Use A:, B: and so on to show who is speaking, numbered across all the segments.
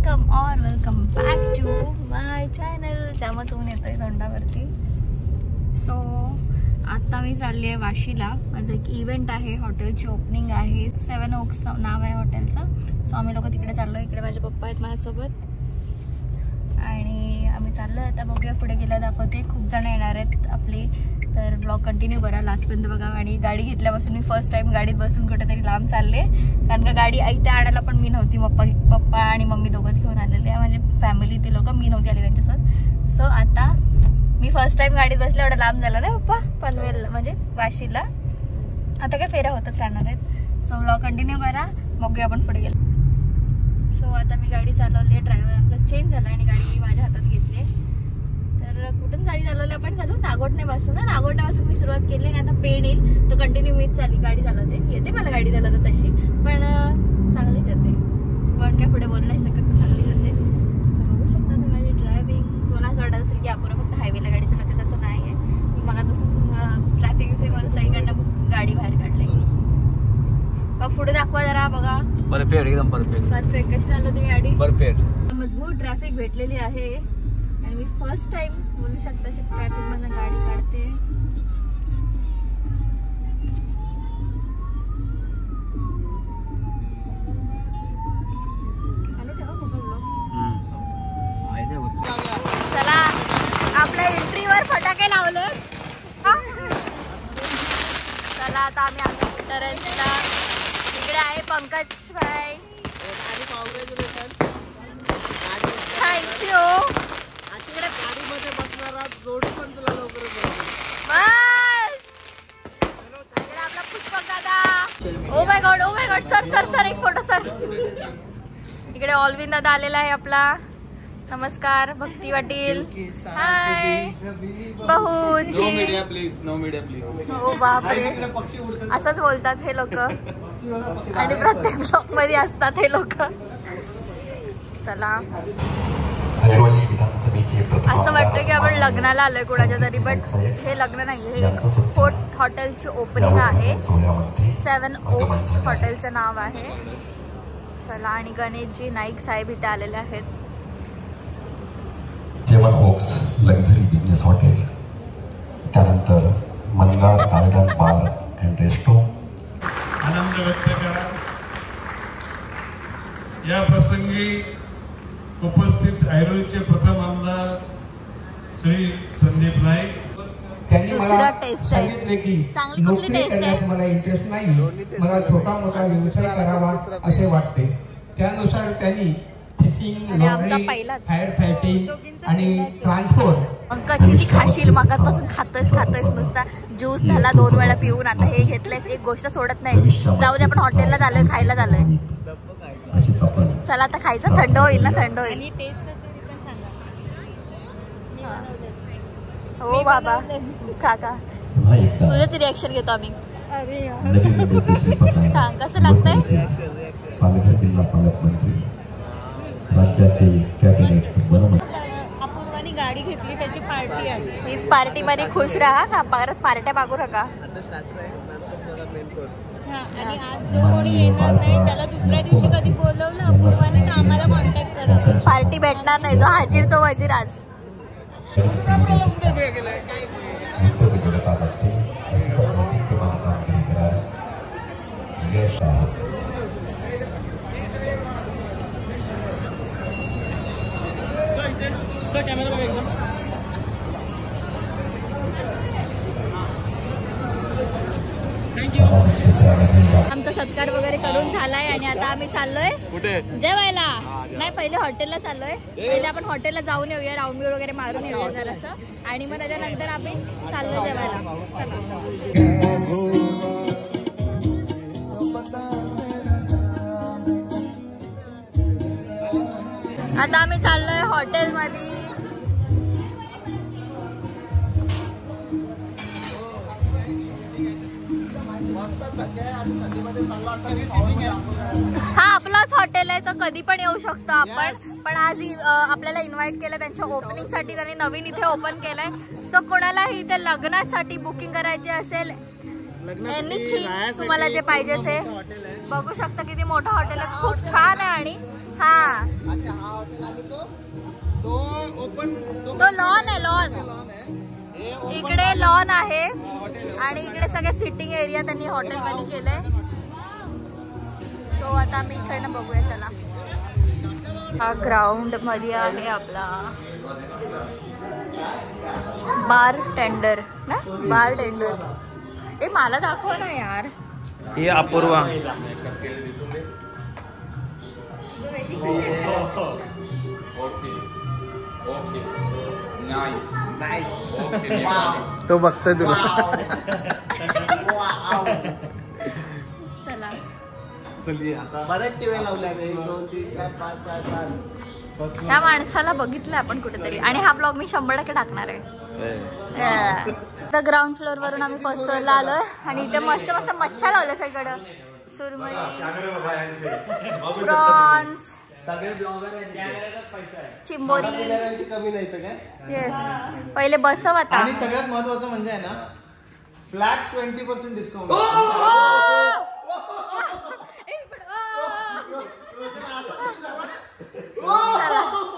A: Welcome back to my channel. त्यामुळे ऊन येतोय तोंडावरती. सो आता मी चालली आहे वाशीला. माझं एक इव्हेंट आहे, हॉटेलची ओपनिंग आहे. 7 ओक्स नाव आहे हॉटेलचं. सो आम्ही लोक तिकडे चाललो. इकडे माझे पप्पा आहेत माझ्यासोबत आणि आम्ही चाललो. आता बघूया पुढे गेलं दाखवते. खूप जण येणार आहेत आपले, तर ब्लॉग कंटिन्यू करा लास्टपर्यंत बघा. आणि गाडी घेतल्यापासून मी फर्स्ट टाइम गाडीत बसून कुठेतरी लांब चालले, कारण का गाडी इथे आणायला पण मी नव्हती. पप्पा आणि मम्मी दोघंच घेऊन आलेले आहे, म्हणजे फॅमिली ते लोक. मी नव्हती आले त्यांच्यासोबत. सो आता मी फर्स्ट टाइम गाडीत बसले. एवढं लांब झालं ना पप्पा, पनवेल म्हणजे वाशीला. आता काय फेऱ्या होतच राहणार आहेत. सो ब्लॉग कंटिन्यू करा, बघूया आपण पुढे गेलो. सो आता मी गाडी चालवली आहे. ड्रायव्हर आमचा चेंज झाला आणि गाडी मी माझ्या हातात घेतली. तर कुठून गाडी चालवली आपण चालू नागोठण्यापासून. नागोठण्यापासून मी सुरुवात केली आणि आता पेण येईल तो कंटिन्यू मीच गाडी चालवते. येते मला गाडी चालवते तशी, पण चांगलीच येते. पण काय पुढे बोलू नाही शकत, पण चांगलीच येते. बघू शकता तुम्ही माझी ड्रायव्हिंग. तुम्हाला असं वाटत असेल की आपण फक्त हायवेला गाडी चालवते, तसं नाही आहे. मी मगापासून ट्रॅफिक सगळीकडनं गाडी बाहेर काढली. पुढे दाखवा जरा. बघा
B: परफेक्ट, एकदम परफेक्ट.
A: कशी चालवते मी गाडी?
B: परफेक्ट.
A: मजबूत ट्रॅफिक भेटलेली आहे आणि मी फर्स्ट टाइम बोलू शकता अशी ट्रॅफिक मधून गाडी काढते. चला आपल्या एंट्रीवर फटाके लावले. चला आता आम्ही आलो कुटरन्सला. इकडे आहे पंकज भाई. थँक्यू.
B: तिकडे गाडीमध्ये बसणारा जोडी पण तुला लवकर
A: बस. इकडे आपला पुष्पक दादा. ओ माय गॉड सर एक फोटो सर. इकडे ऑलविन दादा आलेला आहे आपला. नमस्कार. भक्ती पाटील. हाय. बहुत
B: नो मीडिया प्लीज.
A: हो बापरे, असंच बोलतात हे लोक आणि प्रत्येक ब्लॉग मध्ये असतात हे लोक. चला असं वाटतं की आपण लग्नाला आलोय कोणाच्या तरी, बट हे लग्न नाहीये. हे एक हॉटेलची ओपनिंग आहे. 7 ओक्स हॉटेलचं नाव आहे. चला आणि गणेशजी नाईक साहेब इथे आलेले आहेत.
C: 7 ओक्स लक्झरी बिझनेस हॉटेल, त्यानंतर मनगार गार्डन बार अँड रेस्टो.
D: आनंद व्यक्त करा. या प्रसंगी उपस्थित ऐरोलीचे प्रथम आमदार श्री संदीप नाईक.
C: त्यांनी मला
A: टेस्ट आहे.
C: सांगितले की
A: चांगली कुठली टेस्ट आहे?
C: मला इंटरेस्ट नाही, मला छोटा मोठा व्यवसाय करावा असे वाटते. त्यानुसार त्यांनी फिशिंग, लॉन्ड्री, फायर फायटिंग आणि ट्रान्सपोर्ट.
A: पंकज किती खाशील? मागातपासून खातोयस नुसता. ज्यूस झाला 2 वेळा पिऊन, आता हे घेतलंयस. एक गोष्ट सोडत नाही. जाऊन आपण हॉटेलला झालोय, खायला झालोय. चला आता खायचं. थंड होईल ना, थंड होईल. हो बाबा काका, तुझंच रिॲक्शन घेतो आम्ही. सांग कसं लागतंय?
C: पालघर जिल्हा पालकमंत्री, राज्याचे कॅबिनेट बनवून
E: अपूर्वानी गाडी घेतली, त्याची पार्टी आहे.
A: हीच पार्टी मध्ये खुश राहा ना, परत पार्ट्या मागू नका.
E: आणि आज जर कोणी येणार नाही त्याला दुसऱ्या दिवशी कधी बोलवलं अपूर्वाने तर आम्हाला कॉन्टॅक्ट करा.
A: पार्टी भेटणार नाही. जो हाजीर तो वजीर. आज आमचा सत्कार वगैरे करून झालाय आणि आता आम्ही चाललोय
B: कुठे
A: जेवायला. नाही, पहिले हॉटेलला चाललोय. पहिले आपण हॉटेलला जाऊन येऊया, राऊंड बिऊड वगैरे मारून येऊया जरासं, आणि मग त्याच्यानंतर आम्ही चाललोय जेवायला. आता आम्ही चाललोय हॉटेलमध्ये. हा आपलाच हॉटेल आहे, तर कधी पण येऊ शकतो आपण. पण आज आपल्याला इन्व्हाइट केलं त्यांच्या ओपनिंग साठी. त्यांनी नवीन इथे ओपन केलंय. सो कोणालाही इथे लग्नासाठी बुकिंग करायची असेल एनिथिंग तुम्हाला जे पाहिजे ते बघू शकता. किती मोठं हॉटेल आहे, खूप छान आहे. आणि हा तो लॉन आहे, लॉन इकडे लॉन आहे आणि इकडे सगळे सिटिंग एरिया त्यांनी हॉटेलमध्ये केलंय. सो आता आम्ही इकडनं बघूया. चला, हा ग्राउंड मध्ये आहे आपला बार टेंडर ना, बार टेंडर. ए मला दाखव ना यार.
B: हे अपूर्वा तो बघतोय तुला.
A: चला
B: बरेच टीव्ही लावल्या 1 2 3 4 5 6 7.
A: या माणसाला बघितलं आपण कुठेतरी आणि हा ब्लॉग मी 100% टाकणार आहे. तर ग्राउंड फ्लोअर वरून आम्ही फर्स्ट फ्लोअरला आलोय आणि इथे मस्त मस्त मच्छा लावल्या सगळीकडं. सुरमई, प्रॉन्स, चिंबोरी.
B: कमी नाही तर काय.
A: येस, पहिले बसव आता.
B: आणि सगळ्यात महत्वाचं म्हणजे आहे ना, फ्लॅट 20% डिस्काउंट.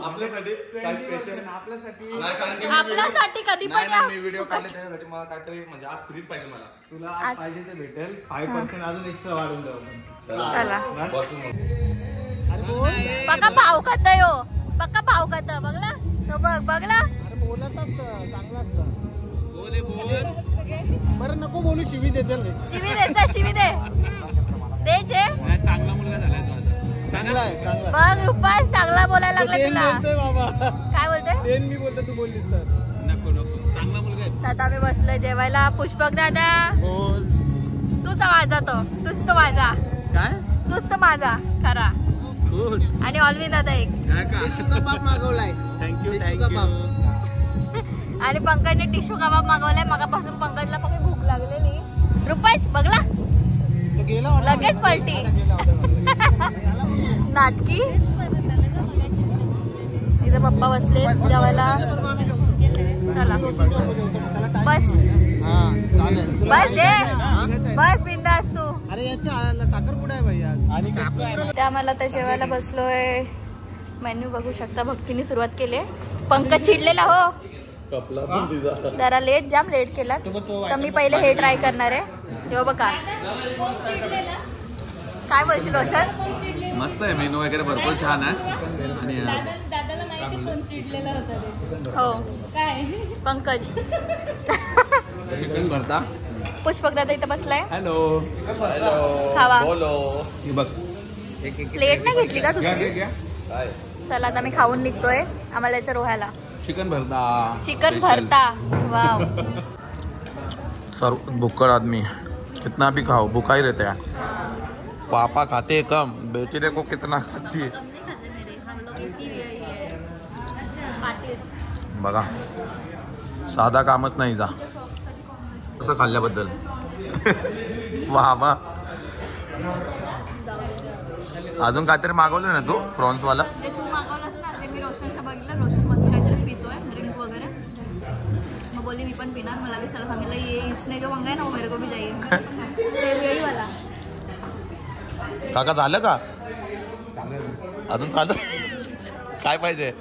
F: आपल्यासाठी काय स्पेशल?
A: आपल्यासाठी कधी पण या.
F: मी व्हिडिओ काढले त्यासाठी मला काहीतरी म्हणजे आज फ्रीज पाहिजे मला.
B: तुला आज पाहिजे ते भेटेल. 5% अजून एक्स्ट्रा वाढून देऊ आपण.
A: चला
F: बसून
A: बघा भाव खात हो, बघा भाव खात बघला तो, बघला.
B: बोलत असतं चांगलं असतं. बोले बोल. बरं नको बोलू, शिवी दे. चल
A: शिवी द्यायचा, शिवी दे द्यायचे.
B: चांगला मुलगा झालाय तो आता. चांगला आहे, चांगला.
A: बघ रुपास चांगला बोलायला लागला तुला.
B: बाबा
A: काय बोलते?
B: मी बोलतो, तू बोललीस तर. नको नको, चांगला मुलगा आहे.
A: आता आम्ही बसलोय जेवायला. पुष्पक दादा
B: बोल.
A: तूच माझा, तूच तो माझा,
B: काय
A: तूच तो माझा खरा. आणि ऑलविन दादा एक.
B: कबाब मागवलाय. Thank you thank you.
A: आणि पंकजने टिश्यू कबाब मागवलाय. मगापासून पंकजला फक्त भूक लागलेली. रुपास बघला लगेच पलटी. नाटकी. इथे पप्पा बसले जेवायला. चला बस बस जे बस बिंदास तू.
B: अरे याची साखरपुडा आहे भाई आज. आणि
A: त्या मला तर जेवायला बसलोय. मेन्यू बघू शकता. भक्तीने सुरुवात केली. पंकज चिडलेला हो, जरा लेट, जाम लेट केला. तर मी पहिले हे ट्राय करणार आहे. हो बघा, काय बोलशील रोशन?
F: मस्त आहे. मेनू वगैरे भरपूर छान आहे. आणि
E: दादाला माहिती कोण चिडलेला होता ते.
A: हो
E: काय
A: पंकज.
F: चिकन भरता.
A: पुष्पक दादा इथं बसलाय.
F: हॅलो
A: खावा.
F: हे बघ,
A: प्लेट नाही घेतली का दुसरी? चला आता मी खाऊन निघतोय. आम्हाला याचं रोह्याला
F: चिकन भरता.
A: चिकन भरता. वाव.
F: सर भुक्कड़ आदमी कितना भी खाओ भूखा ही रहता है. पापा खाते हैं कम, बेटी देखो कितना खाती है. बघा साधा कामच नाही जा. कसं खाल्ल्याबद्दल वा वा. अजून काहीतरी मागवलं ना तू फ्रॉन्सवाला?
A: ते तू मागवलंस ना, ते मी रोशनच्या बघितलं. रोशन मस्त काहीतरी पितोय, ड्रिंक वगैरे. मग बोली मी पण पिणार. मला विचारा सांगितलं ये इसने जो मंगाया ना वो मेरे को भी चाहिए. ते वेळी वाला.
F: काका झालं का अजून चालू? काय पाहिजे?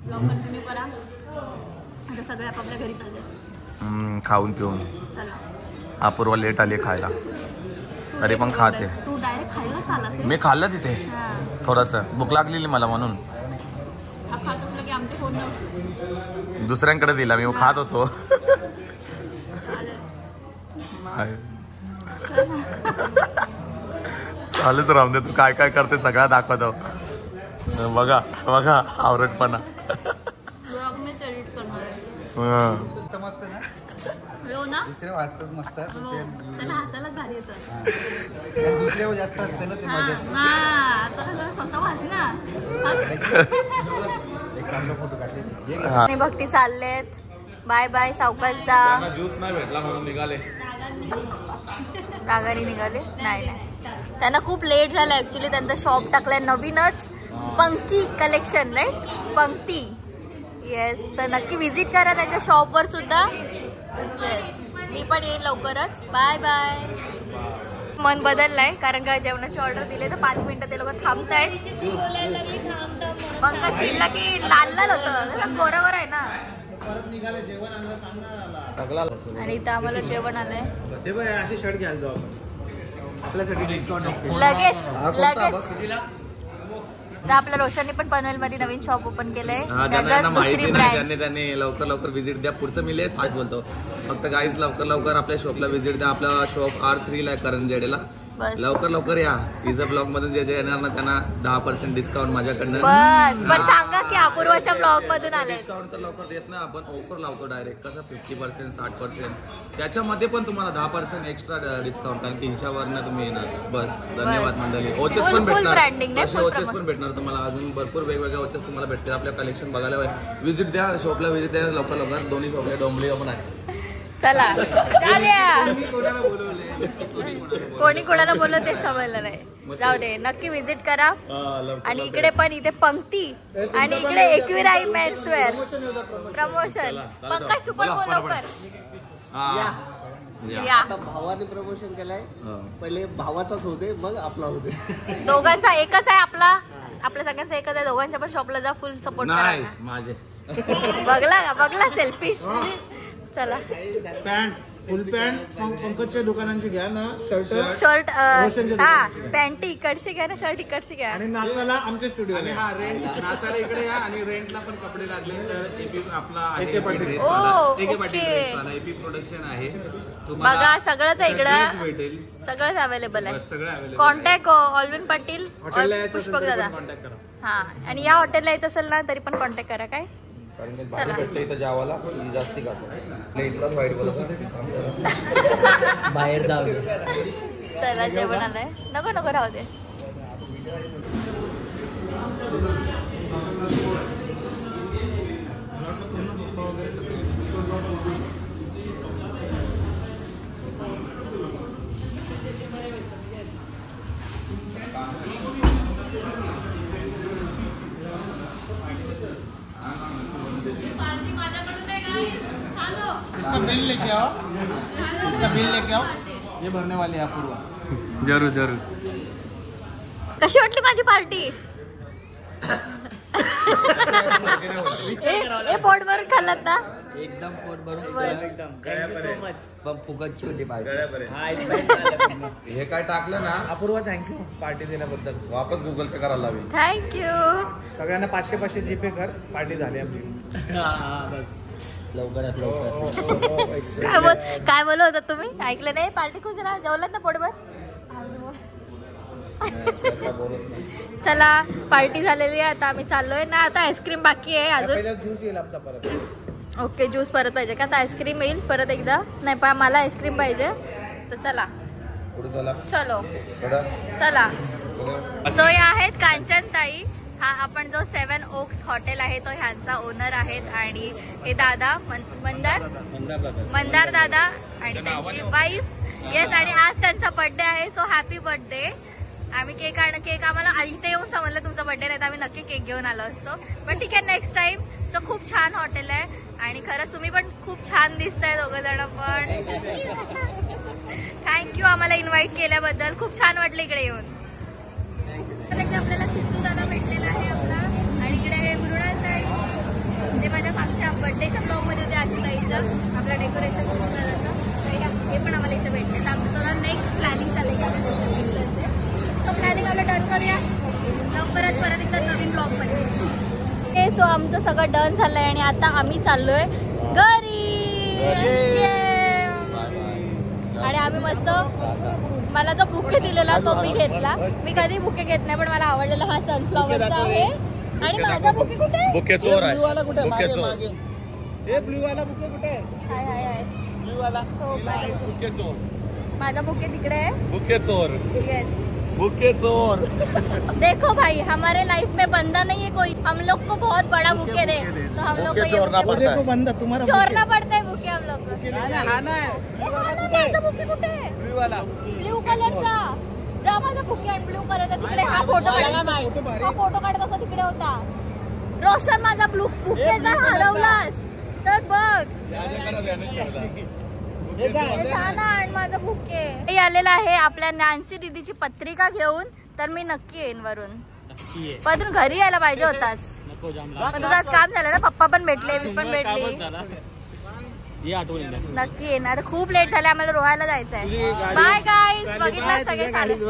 A: ब्लॉग कंटिन्यू करा. आता सगळे आपापल्या घरी चालले.
F: खाऊन पिऊन.
A: चला.
F: अपूर्वा लेट आली खायला, तरी पण खाते.
A: तू डायरेक्ट खायला चालला.
F: मी खाल्लं तिथे थोडंसं, भूक लागलेली मला म्हणून.
A: खात असलं की आमचे फोन नव्हते,
F: दुसऱ्यांकडे दिला मी, खात होतो. चालूच राहून दे, तू काय काय करते सगळा दाखवतो. बघा बघा आवरटपणा.
A: ब्लॉग मी एडिट करणार आहे.
B: मस्त ना,
A: हो ना,
B: दुसरे वाचतच मस्त.
A: त्याला हसायला भारी येतं.
B: दुसरे जास्त असते ना ते मजेत.
A: आता कसं स्वतः वाच ना. आणि भक्ती चाललेत. Bye bye. सावकाश जा.
F: ज्यूस नाही भेटला म्हणून निघाले.
A: रागाने निघाले? नाही नाही, त्यांना खूप लेट झालं ऍक्च्युली. त्यांचा शॉप टाकलाय नवीनच, पंक्ती कलेक्शन, राईट? पंक्ती. येस, तर नक्की विजिट करा त्यांच्या शॉपवर सुद्धा. येस, मी पण येईल लवकरच. Bye bye. मन बदललाय कारण का जेवणाची ऑर्डर दिली तर 5 मिनिटं ते लोक थांबतायत. पंकज चिडला की लाल लाल होतं, गोरा गोरा आहे ना.
B: परत निघाले जेवण आणलं सांग ना
F: सगळा.
A: आणि इथं आम्हाला जेवण आलंय.
B: कसे बाय अशी शर्ट घ्यायला जाऊ आपण, आपल्यासाठी डिस्काउंट
A: लगेच. तर आपल्या रोशनने पण पनवेलमध्ये नवीन शॉप ओपन केलंय. त्याचा दुसरी ब्रँच.
F: त्यांनी लवकर लवकर व्हिजिट द्या. पुढचं मी लेट फास्ट बोलतो. फक्त गाईज लवकर लवकर आपल्या शॉपला व्हिजिट द्या. आपला शॉप R3 ला करंजेडीला. लवकर लवकर या. इझा ब्लॉग मधून जे जे येणार ना त्यांना 10% डिस्काउंट माझ्याकडनं.
A: बस पण सांगा की अपूर्वाच्या ब्लॉग मधून आले.
F: डिस्काउंट तर लवकर देत ना आपण, ऑफर लावतो डायरेक्ट. कसं 50%, 60%, त्याच्यामध्ये पण तुम्हाला 10% एक्स्ट्रा डिस्काउंट, कारण की हिच्यावरनं तुम्ही येणार. बस धन्यवाद मंडळी. ओचेस पण भेटणार, ओचेस पण भेटणार तुम्हाला. अजून भरपूर वेगवेगळ्या ओचेस तुम्हाला भेटतील. आपल्या कलेक्शन बघायला व्हिजिट द्या, शॉपला व्हिजिट द्या लवकर लवकर. दोन्ही शॉपला डोंबली पण आहे.
A: चला कोणी कोणाला बोललो ते समजलं नाही. जाऊ दे, नक्की व्हिजिट करा. आणि इकडे पण इथे पंक्ती आणि इकडे एकविराई मेन्सवेअर प्रमोशन. पंकज तू पण बोल लवकर. या
B: भावाने प्रमोशन केलंय. पहिले भावाचाच होते मग आपला होते.
A: दोघांचा एकच आहे. आपल्या सगळ्यांचा एकच आहे. दोघांच्या पण शॉपला जा, फुल सपोर्ट
F: नाही
A: करा.
F: माझे
A: बघला सेल्फिश. चला
B: पॅन्ट, फुल पॅन्ट पंकजच्या दुकानांची घ्या ना.
A: शर्ट हा पॅन्ट इकडची घ्या ना, शर्ट इकडची घ्या.
B: आणि नाचाला आमचे स्टुडिओ.
F: आणि हा रेंट नाचायला इकडे या. आणि रेंटला पण कपडे लागले तर एपी आपला
B: एके पाटील
F: एपी प्रोडक्शन आहे.
A: बघा सगळंच आहे इकडं,
F: भेटेल,
A: सगळंच अवेलेबल आहे.
F: सगळं अवेलेबल.
A: कॉन्टॅक्ट ऑल्विन पाटील
B: हॉटेलला
A: पुष्पक दादा.
B: कॉन्टॅक्ट करा.
A: हा, आणि या हॉटेलला यायचं असेल ना तरी पण कॉन्टॅक्ट करा. काय
F: चला भेटले इथं जावाला जास्ती खातो इथलाच वाईट बोलत
B: बाहेर जाऊ.
A: चला जेवण आलंय. नको राहू दे.
B: इसका बिल लेके आओ, इसका बिल लेके आओ. ये भरने वाले हैं अपूर्वा.
F: जरूर जरूर.
A: कशी वाटली माझी पार्टी? ए पोटभर खाल्लात ना?
B: एकदम पोट भरून.
A: बस.
B: फुकटची होती पार्टी.
F: हे काय टाकलं ना
B: अपूर्वा, थँक्यू पार्टी दिल्याबद्दल.
F: वापस गुगल पे करायला लावेल.
A: थँक्यू.
B: सगळ्यांना 500 जीपे कर. पार्टी झाली आमची. बस लवकरात लवकर.
A: काय बोलत होता तुम्ही? ऐकलं नाही? पार्टी खुश ना, जेवलात ना पोटभर? चला पार्टी झालेली आहे. आता आम्ही चाललोय ना. आता आईस्क्रीम बाकी आहे अजून.
B: ज्यूस येईल आमचा परत.
A: ओके, ज्यूस परत पाहिजे का? आता आईस्क्रीम येईल परत एकदा. नाही पण मला आईस्क्रीम पाहिजे. तर चला चलो चला. सो या आहेत कांचन ताई. हा आपण जो 7 ओक्स हॉटेल आहे तो ह्यांचा ओनर आहेत. आणि हे दादा मंदार दादा आणि त्यांची वाईफ. येस, आणि आज त्यांचा बर्थडे आहे. So happy birthday. आम्ही केक आम्हाला इथे येऊन समजलं तुमचा बर्थडे नाही तर आम्ही नक्की केक घेऊन आलो असतो. पण ठीक आहे, नेक्स्ट टाइम. सो खूप छान हॉटेल आहे आणि खरंच तुम्ही पण खूप छान दिसताय दोघं जण पण. थँक्यू आम्हाला इन्व्हाइट केल्याबद्दल. खूप छान वाटलं इकडे येऊन. आपल्याला सिद्धू दादा भेटलेला आहे आपला. आणि इकडे आहे मृणाल ताई, जे माझ्या मागच्या बर्थडेच्या ब्लॉग मध्ये होते आशुताईचं, आपलं डेकोरेशन सिद्धू दादाचं. हे पण आम्हाला इथे भेटले. तर आमचं थोडा नेक्स्ट प्लॅनिंग चाललंय की आपण दुसऱ्या भेटलं. तो प्लॅनिंग आपलं डन करूया लवकरच परत एकदा नवीन ब्लॉग मध्ये. सो आमचं सगळं डन झालंय आणि आता आम्ही चाललोय घरी. आणि आम्ही मस्त, मला जो बुके दिलेला तो मी घेतला. मी कधी बुके घेत नाही पण मला आवडलेला हा सनफ्लॉवरचा आहे. आणि माझा बुके कुठे?
F: बुके चोर आहे.
B: बुके चोर. हे ब्लू वाला बुके कुठे आहे?
A: हाय हाय हाय.
B: ब्लू वाला.
A: हो,
F: बुके चोर.
A: माझा बुके तिकडे है.
F: बुके चोर.
A: यस,
F: बुके चोर.
A: देखो भाई, हमारे लाइफ में बंदा नहीं है कोई. हम लोग को बहुत बड़ा बुके दे तो हम लोग को
F: चोरना पड़ता है.
B: बंदा तुम्हारा
A: चोरना पड़ता है बुके हम लोग को. माझा बुके कुठे आहे?
B: ब्लू वाला.
A: ब्ल्यू कलरचा. जा माझा बुके आणि ब्ल्यू कलरचा तिकडे. हा फोटो काढत होता तिकडे होता. रोशन माझा ब्लू बुके जर हरवलास तर बघ. आणि माझं बुके आलेला आहे आपल्या नॅन्सी दीदीची पत्रिका घेऊन. तर मी नक्की येईन वरून. पण तू घरी यायला पाहिजे होतास. पण तुझं आज काम झालं ना. पप्पा पण भेटले, मी पण भेटली. नक्की येणार. खूप लेट झाले आम्हाला रोहायला जायचंय. Bye guys. बघितलं सगळे चालेल.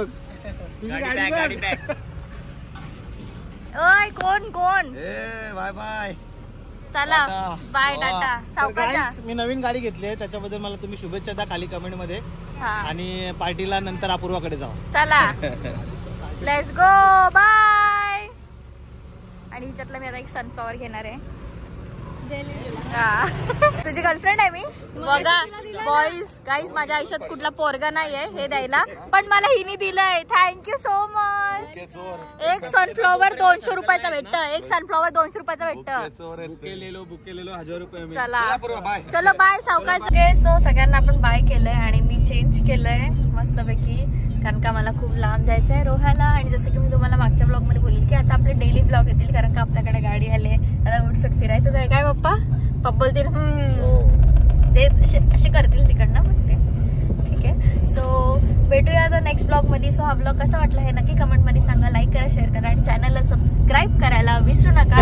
A: ओय कोण कोण.
B: Bye bye.
A: चला बाय टाटा. सावकाशा.
B: मी नवीन गाडी घेतली आहे त्याच्याबद्दल मला तुम्ही शुभेच्छा द्या खाली कमेंट मध्ये. आणि पार्टीला नंतर अपूर्वाकडे जाऊ.
A: चला लेट्स गो. बाय. आणि हिच्यातला मी आता एक सनफ्लॉवर घेणार आहे. तुझी गर्लफ्रेंड आहे मी. बघा बॉईज गाईज माझ्या आयुष्यात कुठला पोरगा नाहीये हे द्यायला. पण मला हिने दिलंय. Thank you so much. एक सनफ्लॉवर 200 रुपयाचा भेटत. एक सनफ्लॉवर 200 रुपयाचा भेटत.
B: बुके लेलो 1000 रुपये.
A: चला चलो बाय. सावकाश. सो सगळ्यांना आपण बाय केलंय आणि मी चेंज केलंय मस्तपैकी. कारण का मला खूप लांब जायचं आहे रोहायला. आणि जसं की मी तुम्हाला मागच्या ब्लॉग मध्ये बोलली की आता आपले डेली ब्लॉग येतील. कारण का आपल्याकडे गाडी आले. आता उठसूट फिरायचंच आहे. काय पप्पा बोलतील ते असे करतील तिकडनं. पण ते ठीक आहे. सो भेटूया आता नेक्स्ट ब्लॉग मध्ये. सो हा ब्लॉग कसा वाटला हे नक्की कमेंट मध्ये सांगा. लाईक करा, शेअर करा आणि चॅनलला सबस्क्राईब करायला विसरू नका.